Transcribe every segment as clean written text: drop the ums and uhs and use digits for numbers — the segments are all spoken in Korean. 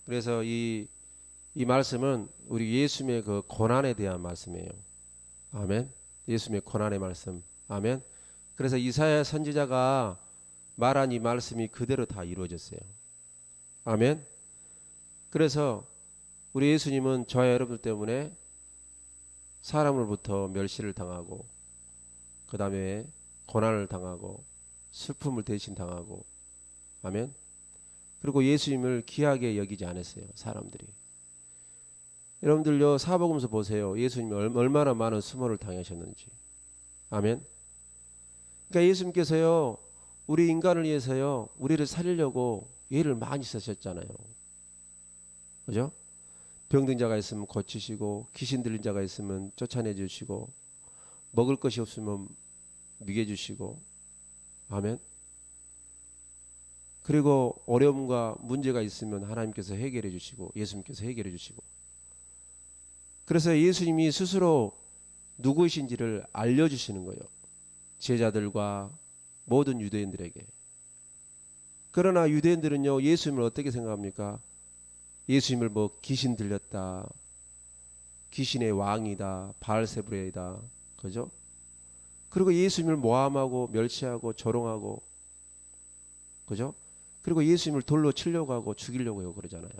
그래서 이 말씀은 우리 예수님의 그 고난에 대한 말씀이에요. 아멘. 예수님의 고난의 말씀. 아멘. 그래서 이사야 선지자가 말한 이 말씀이 그대로 다 이루어졌어요. 아멘. 그래서 우리 예수님은 저와 여러분 때문에 사람으로부터 멸시를 당하고 그 다음에 고난을 당하고 슬픔을 대신 당하고 아멘. 그리고 예수님을 귀하게 여기지 않았어요. 사람들이. 여러분들요 사복음서 보세요. 예수님이 얼마나 많은 수모를 당하셨는지. 아멘. 그러니까 예수님께서요 우리 인간을 위해서요 우리를 살리려고 예를 많이 쓰셨잖아요. 그죠? 병든 자가 있으면 고치시고 귀신 들린 자가 있으면 쫓아내 주시고 먹을 것이 없으면 먹여 주시고 아멘. 그리고 어려움과 문제가 있으면 하나님께서 해결해 주시고 예수님께서 해결해 주시고 그래서 예수님이 스스로 누구이신지를 알려주시는 거예요. 제자들과 모든 유대인들에게. 그러나 유대인들은요 예수님을 어떻게 생각합니까? 예수님을 뭐 귀신 들렸다, 귀신의 왕이다, 바알세불이다, 그죠? 그리고 예수님을 모함하고 멸시하고 조롱하고, 그죠? 그리고 예수님을 돌로 치려고 하고 죽이려고 해요, 그러잖아요.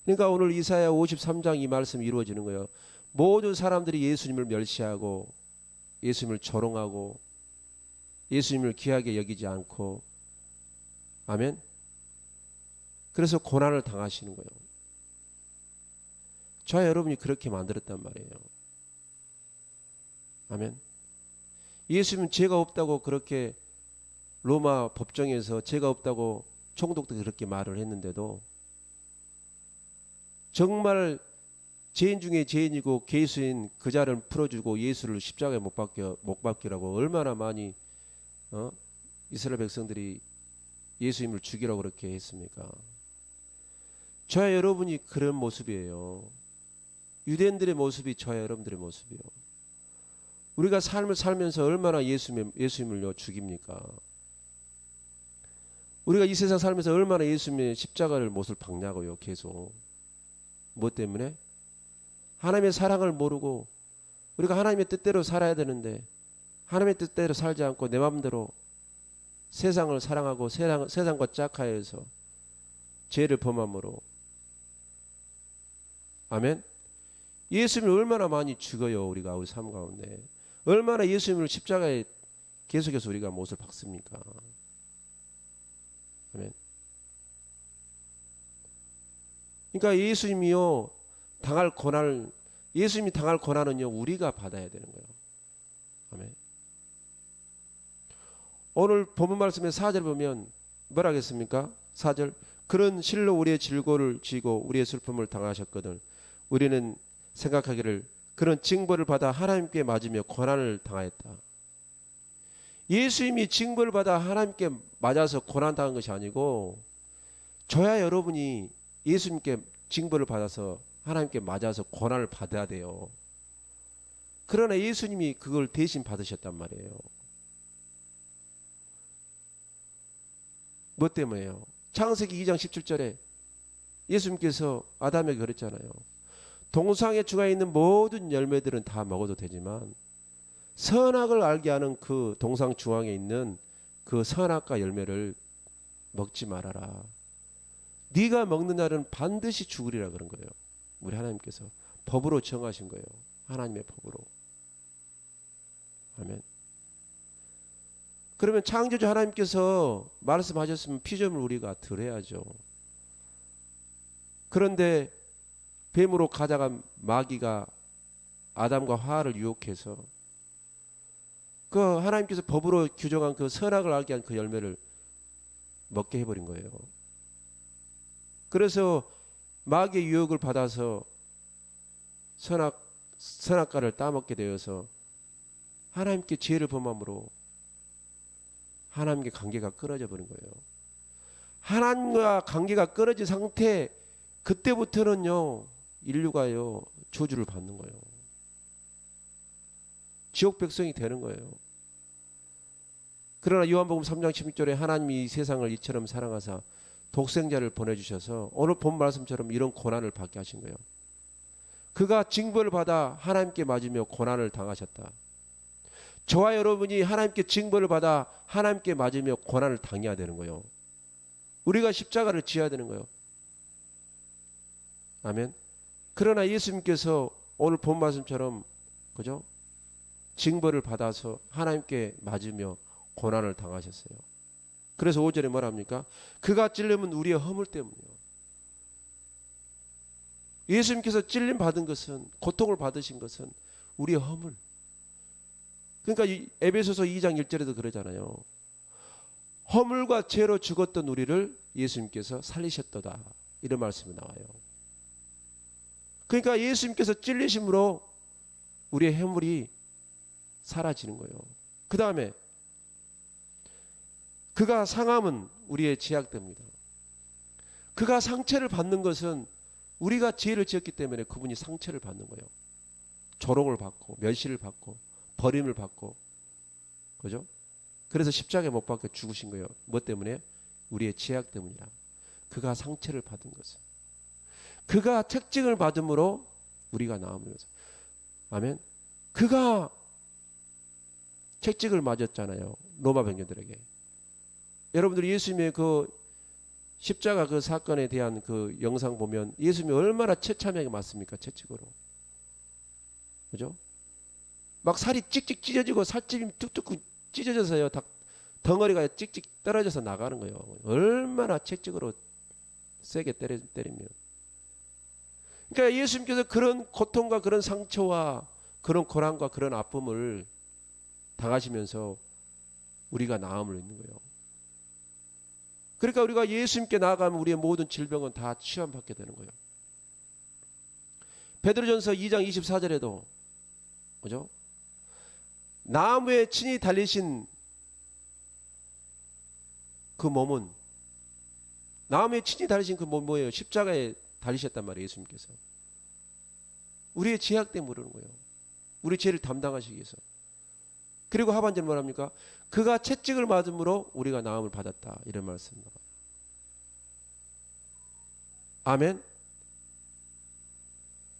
그러니까 오늘 이사야 53장 이 말씀이 이루어지는 거예요. 모든 사람들이 예수님을 멸시하고 예수님을 조롱하고 예수님을 귀하게 여기지 않고 아멘. 그래서 고난을 당하시는 거예요. 저와 여러분이 그렇게 만들었단 말이에요. 아멘. 예수님은 죄가 없다고 그렇게 로마 법정에서 죄가 없다고 총독도 그렇게 말을 했는데도 정말 죄인 중에 죄인이고 괴수인 그 자를 풀어주고 예수를 십자가에 못 박히라고 얼마나 많이 이스라엘 백성들이 예수님을 죽이라고 그렇게 했습니까? 저와 여러분이 그런 모습이에요. 유대인들의 모습이 저와 여러분들의 모습이요. 우리가 삶을 살면서 얼마나 예수님을요 죽입니까? 우리가 이 세상 살면서 얼마나 예수님의 십자가를 못을 박냐고요. 계속. 뭐 때문에? 하나님의 사랑을 모르고 우리가 하나님의 뜻대로 살아야 되는데 하나님의 뜻대로 살지 않고 내 마음대로 세상을 사랑하고 세상과 짝하여서 죄를 범함으로 아멘. 예수님을 얼마나 많이 죽어요. 우리가 우리 삶 가운데 얼마나 예수님을 십자가에 계속해서 우리가 못을 박습니까? 아멘. 그러니까 예수님이요 예수님이 당할 고난은요 우리가 받아야 되는 거예요. 아멘. 오늘 본문 말씀의 4절 보면 뭐라 하겠습니까? 4절 그런 실로 우리의 질고를 지고 우리의 슬픔을 당하셨거든 우리는 생각하기를 그런 징벌을 받아 하나님께 맞으며 고난을 당하였다. 예수님이 징벌을 받아 하나님께 맞아서 고난 당한 것이 아니고 저야 여러분이 예수님께 징벌을 받아서 하나님께 맞아서 고난을 받아야 돼요. 그러나 예수님이 그걸 대신 받으셨단 말이에요. 뭐 때문에요? 창세기 2장 17절에 예수님께서 아담에게 그랬잖아요. 동상에 중앙에 있는 모든 열매들은 다 먹어도 되지만 선악을 알게 하는 그 동상 중앙에 있는 그 선악과 열매를 먹지 말아라. 네가 먹는 날은 반드시 죽으리라 그런 거예요. 우리 하나님께서 법으로 정하신 거예요. 하나님의 법으로. 아멘. 그러면 창조주 하나님께서 말씀하셨으면 피조물 우리가 들어야죠. 그런데 뱀으로 가져간 마귀가 아담과 하와를 유혹해서 그 하나님께서 법으로 규정한 그 선악을 알게 한 그 열매를 먹게 해버린 거예요. 그래서 마귀의 유혹을 받아서 선악과를 따먹게 되어서 하나님께 죄를 범함으로 하나님께 관계가 끊어져 버린 거예요. 하나님과 관계가 끊어진 상태 그때부터는요 인류가요 저주를 받는 거예요. 지옥 백성이 되는 거예요. 그러나 요한복음 3장 16절에 하나님이 이 세상을 이처럼 사랑하사 독생자를 보내주셔서 오늘 본 말씀처럼 이런 고난을 받게 하신 거예요. 그가 징벌을 받아 하나님께 맞으며 고난을 당하셨다. 저와 여러분이 하나님께 징벌을 받아 하나님께 맞으며 고난을 당해야 되는 거예요. 우리가 십자가를 지어야 되는 거예요. 아멘. 그러나 예수님께서 오늘 본 말씀처럼 그죠? 징벌을 받아서 하나님께 맞으며 고난을 당하셨어요. 그래서 5절에 뭐라 합니까? 그가 찔림은 우리의 허물 때문이요. 예수님께서 찔림 받은 것은, 고통을 받으신 것은 우리의 허물. 그러니까 이 에베소서 2장 1절에도 그러잖아요. 허물과 죄로 죽었던 우리를 예수님께서 살리셨도다. 이런 말씀이 나와요. 그러니까 예수님께서 찔리심으로 우리의 허물이 사라지는 거예요. 그 다음에 그가 상함은 우리의 죄악 때문이다. 그가 상처를 받는 것은 우리가 죄를 지었기 때문에 그분이 상처를 받는 거예요. 조롱을 받고 멸시를 받고 버림을 받고, 그죠? 그래서 십자가에 못 박혀 죽으신 거예요. 뭐 때문에? 우리의 죄악 때문이라. 그가 상처를 받은 것은, 그가 책징을 받음으로 우리가 나음을 위해서. 아멘. 그가 책징을 맞았잖아요. 로마 병정들에게. 여러분들이 예수님의 그 십자가 그 사건에 대한 그 영상 보면 예수님이 얼마나 처참하게 맞습니까? 채찍으로. 그죠? 막 살이 찍찍 찢어지고 살집이 뚝뚝 찢어져서요. 덩어리가 찍찍 떨어져서 나가는 거예요. 얼마나 채찍으로 세게 때리면. 그러니까 예수님께서 그런 고통과 그런 상처와 그런 고난과 그런 아픔을 당하시면서 우리가 나음을 입는 거예요. 그러니까 우리가 예수님께 나아가면 우리의 모든 질병은 다 치유받게 되는 거예요. 베드로전서 2장 24절에도 그죠? 나무에 친히 달리신 그 몸은, 나무에 친히 달리신 그 몸 뭐예요? 십자가에 달리셨단 말이에요. 예수님께서 우리의 죄악 때문에 그러는 거예요. 우리 죄를 담당하시기 위해서. 그리고 하반절 뭐랍니까? 그가 채찍을 맞음으로 우리가 나음을 받았다. 이런 말씀 나와요. 아멘.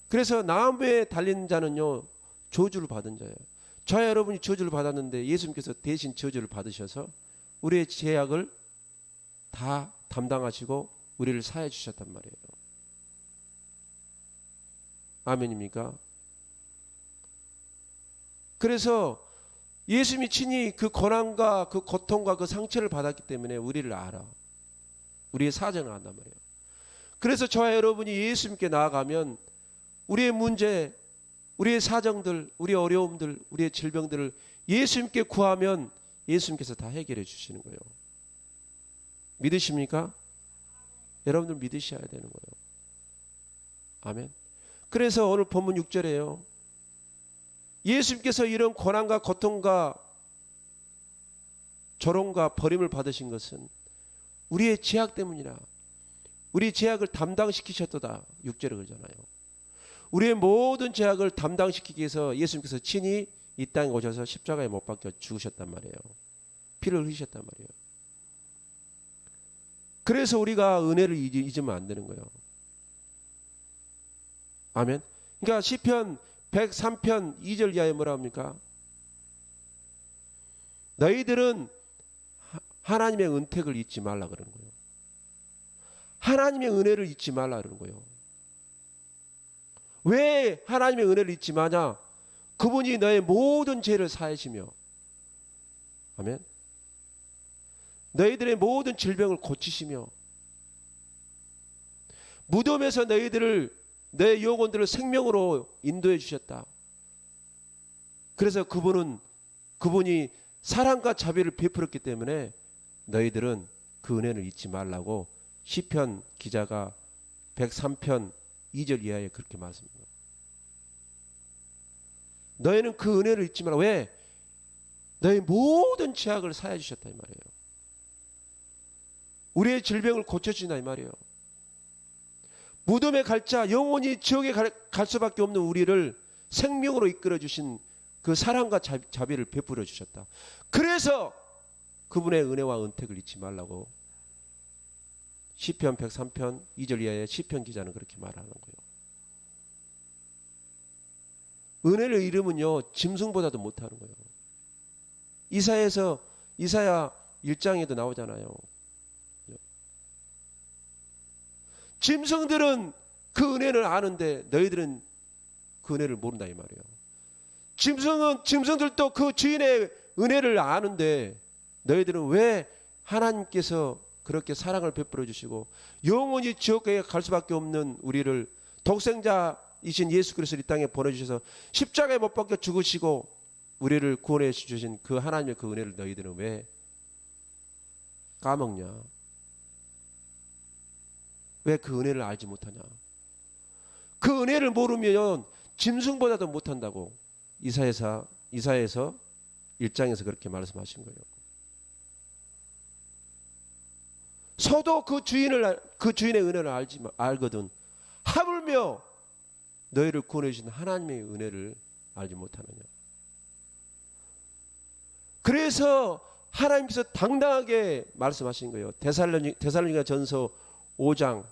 그래서 나무에 달린 자는요, 저주를 받은 자예요. 저와 여러분이 저주를 받았는데 예수님께서 대신 저주를 받으셔서 우리의 죄악을 다 담당하시고 우리를 사해 주셨단 말이에요. 아멘입니까? 그래서 예수님이 친히 그 고난과 그 고통과 그 상처를 받았기 때문에 우리를 알아. 우리의 사정을 안단 말이에요. 그래서 저와 여러분이 예수님께 나아가면 우리의 문제, 우리의 사정들, 우리의 어려움들, 우리의 질병들을 예수님께 구하면 예수님께서 다 해결해 주시는 거예요. 믿으십니까? 여러분들 믿으셔야 되는 거예요. 아멘. 그래서 오늘 본문 6절에요. 예수님께서 이런 고난과 고통과 조롱과 버림을 받으신 것은 우리의 죄악 때문이라. 우리 죄악을 담당시키셨도다. 6절에 그러잖아요. 우리의 모든 죄악을 담당시키기 위해서 예수님께서 친히 이 땅에 오셔서 십자가에 못 박혀 죽으셨단 말이에요. 피를 흘리셨단 말이에요. 그래서 우리가 은혜를 잊으면 안 되는 거예요. 아멘. 그러니까 시편 103편 2절 이하에 뭐라 합니까? 너희들은 하나님의 은택을 잊지 말라 그러는 거예요. 하나님의 은혜를 잊지 말라 그러는 거예요. 왜 하나님의 은혜를 잊지 마냐? 그분이 너의 모든 죄를 사하시며, 아멘. 너희들의 모든 질병을 고치시며, 무덤에서 너의 영혼들을 생명으로 인도해 주셨다. 그래서 그분이 사랑과 자비를 베풀었기 때문에 너희들은 그 은혜를 잊지 말라고 시편 기자가 103편 2절 이하에 그렇게 말씀합니다. 너희는 그 은혜를 잊지 마라. 왜? 너희 모든 죄악을 사해 주셨다 이 말이에요. 우리의 질병을 고쳐주신다 이 말이에요. 무덤에 갈자 영원히 지옥에 갈 수밖에 없는 우리를 생명으로 이끌어 주신 그 사랑과 자비를 베풀어 주셨다. 그래서 그분의 은혜와 은택을 잊지 말라고 시편 103편 2절 이하의 시편 기자는 그렇게 말하는 거예요. 은혜를 잃으면요 짐승보다도 못하는 거예요. 이사야 1장에도 나오잖아요. 짐승들은 그 은혜를 아는데 너희들은 그 은혜를 모른다 이 말이에요. 짐승들도 그 주인의 은혜를 아는데 너희들은 왜 하나님께서 그렇게 사랑을 베풀어 주시고 영원히 지옥에 갈 수밖에 없는 우리를 독생자이신 예수 그리스도를 이 땅에 보내주셔서 십자가에 못 박혀 죽으시고 우리를 구원해 주신 그 하나님의 그 은혜를 너희들은 왜 까먹냐? 왜 그 은혜를 알지 못하냐? 그 은혜를 모르면 짐승보다도 못한다고 이사야서 1장에서 그렇게 말씀하신 거예요. 서도 그 주인의 은혜를 알거든 하물며 너희를 구원해 주신 하나님의 은혜를 알지 못하느냐. 그래서 하나님께서 당당하게 말씀하신 거예요. 데살로니가 전서 5장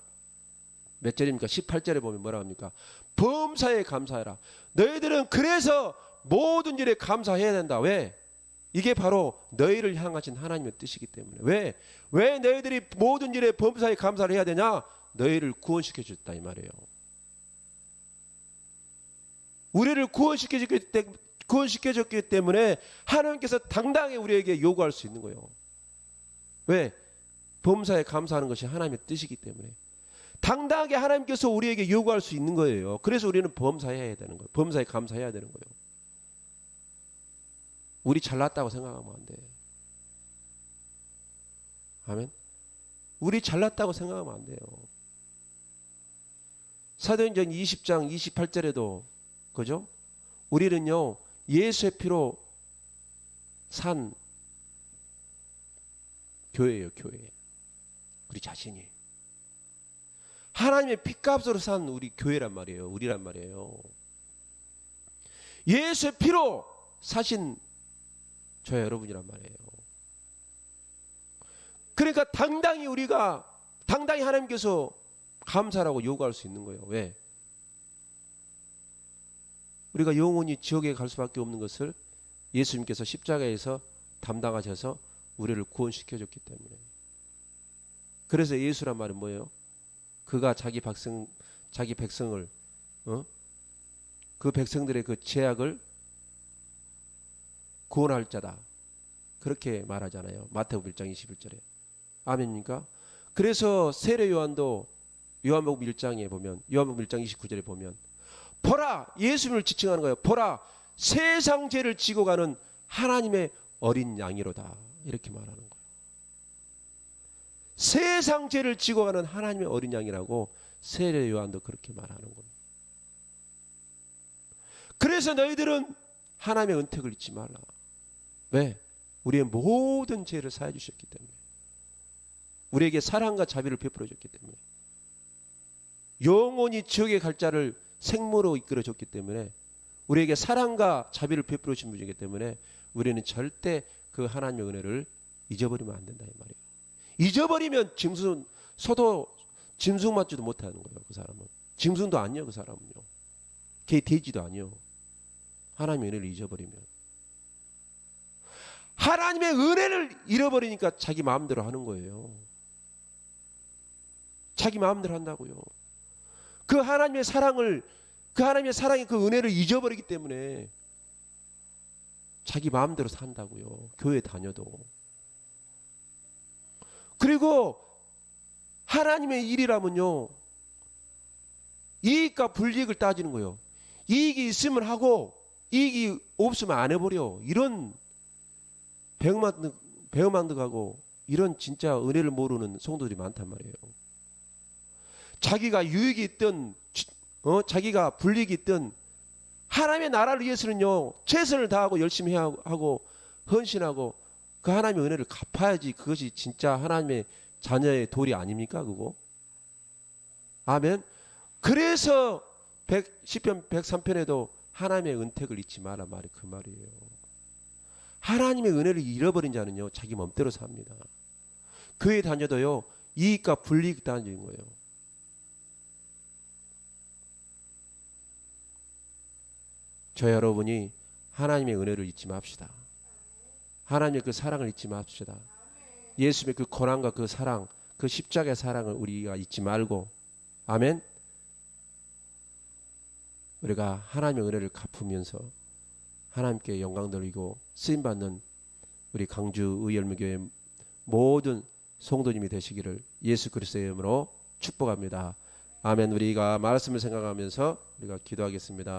몇 절입니까? 18절에 보면 뭐라 합니까? 범사에 감사해라. 너희들은 그래서 모든 일에 감사해야 된다. 왜? 이게 바로 너희를 향하신 하나님의 뜻이기 때문에. 왜 너희들이 모든 일에 범사에 감사를 해야 되냐? 너희를 구원시켜 줬다 이 말이에요. 우리를 구원시켜 줬기 때문에 하나님께서 당당히 우리에게 요구할 수 있는 거예요. 왜? 범사에 감사하는 것이 하나님의 뜻이기 때문에 당당하게 하나님께서 우리에게 요구할 수 있는 거예요. 그래서 우리는 범사해야 되는 거예요. 범사에 감사해야 되는 거예요. 우리 잘났다고 생각하면 안 돼. 아멘. 우리 잘났다고 생각하면 안 돼요. 사도행전 20장 28절에도 그죠? 우리는요 예수의 피로 산 교회예요. 교회. 우리 자신이 하나님의 피값으로 산 우리 교회란 말이에요. 우리란 말이에요. 예수의 피로 사신 저 여러분이란 말이에요. 그러니까 당당히 하나님께서 감사라고 요구할 수 있는 거예요. 왜? 우리가 영원히 지옥에 갈 수밖에 없는 것을 예수님께서 십자가에서 담당하셔서 우리를 구원시켜 줬기 때문에. 그래서 예수란 말은 뭐예요? 그가 자기 백성을 그 백성들의 그 죄악을 구원할 자다. 그렇게 말하잖아요. 마태복음 1장 21절에. 아멘입니까? 그래서 세례 요한도 요한복음 1장에 보면 요한복음 1장 29절에 보면 보라 예수님을 지칭하는 거예요. 보라 세상 죄를 지고 가는 하나님의 어린 양이로다. 이렇게 말하는 거예요. 세상 죄를 지고 가는 하나님의 어린 양이라고 세례 요한도 그렇게 말하는 거예요. 그래서 너희들은 하나님의 은택을 잊지 말라. 왜? 우리의 모든 죄를 사해 주셨기 때문에. 우리에게 사랑과 자비를 베풀어 줬기 때문에. 영원히 지옥에 갈 자를 생모로 이끌어 줬기 때문에 우리에게 사랑과 자비를 베풀어 주신 분이기 때문에 우리는 절대 그 하나님의 은혜를 잊어버리면 안 된다 이 말이에요. 잊어버리면 짐승 맞지도 못하는 거예요. 그 사람은 짐승도 아니요. 그 사람은요. 개 돼지도 아니요. 하나님의 은혜를 잊어버리면 하나님의 은혜를 잃어버리니까 자기 마음대로 하는 거예요. 자기 마음대로 한다고요. 그 하나님의 사랑의 그 은혜를 잊어버리기 때문에 자기 마음대로 산다고요. 교회 다녀도. 그리고 하나님의 일이라면요. 이익과 불이익을 따지는 거예요. 이익이 있으면 하고 이익이 없으면 안 해버려. 이런 배은망덕하고 이런 진짜 은혜를 모르는 성도들이 많단 말이에요. 자기가 유익이 있든 자기가 불이익이 있든 하나님의 나라를 위해서는요. 최선을 다하고 열심히 하고 헌신하고 그 하나님의 은혜를 갚아야지 그것이 진짜 하나님의 자녀의 도리 아닙니까? 그거? 아멘. 그래서 시편 103편에도 하나님의 은택을 잊지 마라 말이 그 말이에요. 하나님의 은혜를 잃어버린 자는요. 자기 맘대로 삽니다. 교회 다녀도요. 이익과 불이익 따지는 거예요. 저 여러분이 하나님의 은혜를 잊지 맙시다. 하나님의 그 사랑을 잊지 맙시다. 예수님의 그 고난과 그 사랑, 그 십자가의 사랑을 우리가 잊지 말고, 아멘. 우리가 하나님의 은혜를 갚으면서 하나님께 영광 돌리고 쓰임 받는 우리 강주 의열무교회 모든 성도님이 되시기를 예수 그리스도의 이름으로 축복합니다. 아멘. 우리가 말씀을 생각하면서 우리가 기도하겠습니다.